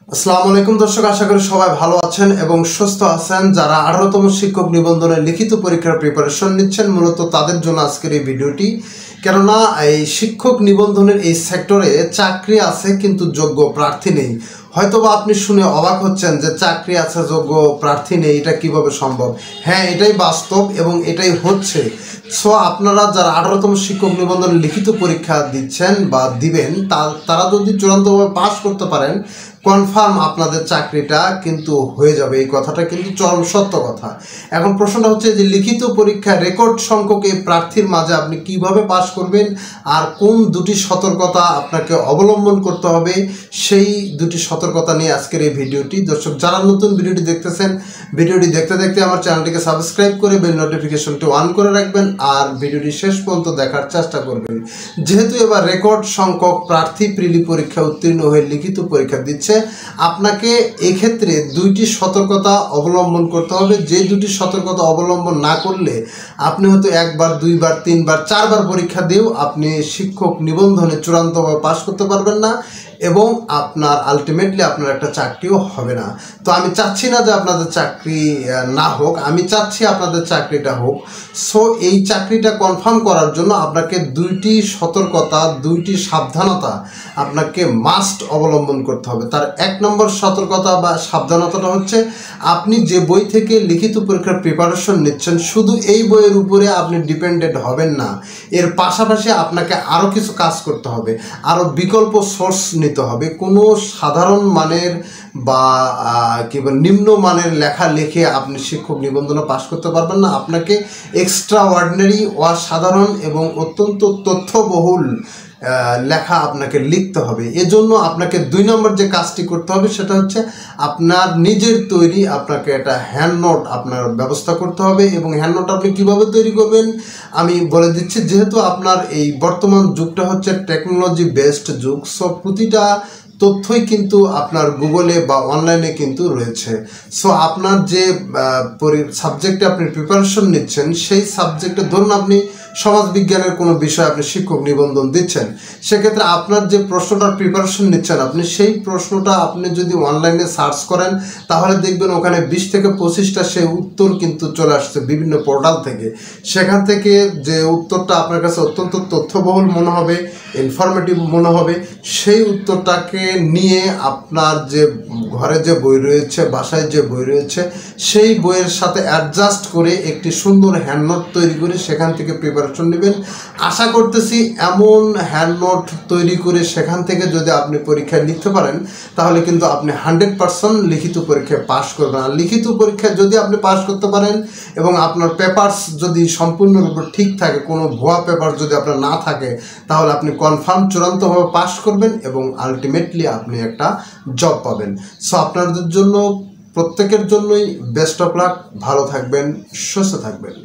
আসসালামু আলাইকুম দর্শক, আশা করি সবাই ভালো আছেন এবং সুস্থ আছেন। যারা 18তম শিক্ষক নিবন্ধনের লিখিত পরীক্ষার প্রিপারেশন নিচ্ছেন, মূলত তাদের জন্য আজকের এই ভিডিওটি। কেননা এই শিক্ষক নিবন্ধনের এই সেক্টরে চাকরি আছে কিন্তু যোগ্য প্রার্থী নেই। হয়তোবা আপনি শুনে অবাক হচ্ছেন যে চাকরি আছে যোগ্য প্রার্থী নেই, এটা কিভাবে সম্ভব? হ্যাঁ, এটাই বাস্তব এবং এটাই হচ্ছে। সো আপনারা যারা 18তম শিক্ষক নিবন্ধনের লিখিত পরীক্ষা দিচ্ছেন বা দিবেন, তারা যদি চূড়ান্তভাবে পাস করতে পারেন, কনফার্ম আপনাদের চাকরিটা কিন্তু হয়ে যাবে। এই কথাটা কিন্তু চরম সত্য কথা। এখন প্রশ্নটা হচ্ছে যে লিখিত পরীক্ষা রেকর্ড সংখ্যক এই প্রার্থীর মাঝে আপনি কিভাবে পাস করবেন আর কোন দুটি সতর্কতা আপনাকে অবলম্বন করতে হবে, সেই দুটি সতর্কতা নিয়ে আজকের এই ভিডিওটি। দর্শক, যারা নতুন ভিডিওটি দেখতেছেন, ভিডিওটি দেখতে দেখতে আমার চ্যানেলটিকে সাবস্ক্রাইব করে বেল নোটিফিকেশনটি অন করে রাখবেন আর ভিডিওটি শেষ পর্যন্ত দেখার চেষ্টা করবেন। যেহেতু এবার রেকর্ড সংখ্যক প্রার্থী প্রিলি পরীক্ষা উত্তীর্ণ হয়ে লিখিত পরীক্ষা দিচ্ছে, আপনাকে এক্ষেত্রে দুইটি সতর্কতা অবলম্বন করতে হবে। যে দুটি সতর্কতা অবলম্বন না করলে আপনি হয়তো একবার, দুইবার, তিনবার, চারবার পরীক্ষা দিয়েও আপনি শিক্ষক নিবন্ধনে চূড়ান্তভাবে পাস করতে পারবেন না এবং আপনার আলটিমেটলি আপনার একটা চাকরিও হবে না। তো আমি চাচ্ছি না যে আপনাদের চাকরি না হোক, আমি চাচ্ছি আপনাদের চাকরিটা হোক। সো এই চাকরিটা কনফার্ম করার জন্য আপনাকে দুইটি সতর্কতা, দুইটি সাবধানতা আপনাকে মাস্ট অবলম্বন করতে হবে। তার 1 নম্বর সতর্কতা বা সাবধানতাটা হচ্ছে, আপনি যে বই থেকে লিখিত পরীক্ষার প্রিপারেশন নিচ্ছেন, শুধু এই বইয়ের উপরে আপনি ডিপেন্ডেন্ট হবেন না। এর পাশাপাশি আপনাকে আরও কিছু কাজ করতে হবে, আরও বিকল্প সোর্স নিতে হবে। কোনো সাধারণ মানের বা নিম্ন মানের লেখা লিখে আপনি শিক্ষক নিবন্ধনে পাস করতে পারবেন না। আপনাকে এক্সট্রা অর্ডিনারি, অসাধারণ এবং অত্যন্ত তথ্যবহুল লেখা আপনাকে লিখতে হবে। এজন্য আপনাকে 2 নম্বর যে কাজটি করতে হবে সেটা হচ্ছে আপনার নিজের তৈরি আপনাকে একটা হ্যান্ড নোট আপনার ব্যবস্থা করতে হবে। এবং হ্যান্ড নোট আপনি কীভাবে তৈরি করবেন আমি বলে দিচ্ছি। যেহেতু আপনার এই বর্তমান যুগটা হচ্ছে টেকনোলজি বেসড যুগ, সব প্রতিটা তথ্যই কিন্তু আপনার গুগলে বা অনলাইনে কিন্তু রয়েছে। সো আপনার যে সাবজেক্টে আপনি প্রিপারেশন নিচ্ছেন, সেই সাবজেক্টে ধরুন আপনি সমাজবিজ্ঞানের কোনো বিষয়ে আপনি শিক্ষক নিবন্ধন দিচ্ছেন, সেক্ষেত্রে আপনার যে প্রশ্নটার প্রিপারেশন নিচ্ছেন আপনি, সেই প্রশ্নটা আপনি যদি অনলাইনে সার্চ করেন তাহলে দেখবেন ওখানে 20 থেকে 25টা সেই উত্তর কিন্তু চলে আসছে বিভিন্ন পোর্টাল থেকে। সেখান থেকে যে উত্তরটা আপনার কাছে অত্যন্ত তথ্যবহুল মনে হবে, ইনফরমেটিভ মনে হবে, সেই উত্তরটাকে নিয়ে আপনার যে ঘরে যে বই রয়েছে, বাসায় যে বই রয়েছে, সেই বইয়ের সাথে অ্যাডজাস্ট করে একটি সুন্দর হ্যান্ডনোট তৈরি করে সেখান থেকে প্রিপারেশন নেবেন। আশা করতেছি এমন হ্যান্ডনোট তৈরি করে সেখান থেকে যদি আপনি পরীক্ষায় লিখতে পারেন তাহলে কিন্তু আপনি 100% লিখিত পরীক্ষায় পাস করবেন। আর লিখিত পরীক্ষায় যদি আপনি পাস করতে পারেন এবং আপনার পেপারস যদি সম্পূর্ণরূপে ঠিক থাকে, কোনো ভুয়া পেপার যদি আপনার না থাকে, তাহলে আপনি কনফার্ম চূড়ান্তভাবে পাস করবেন এবং আলটিমেটলি আপনি একটা জব পাবেন। সো আপনাদের জন্য, প্রত্যেকের জন্যই বেস্ট অফ লাক। ভালো থাকবেন, সুস্থ থাকবেন।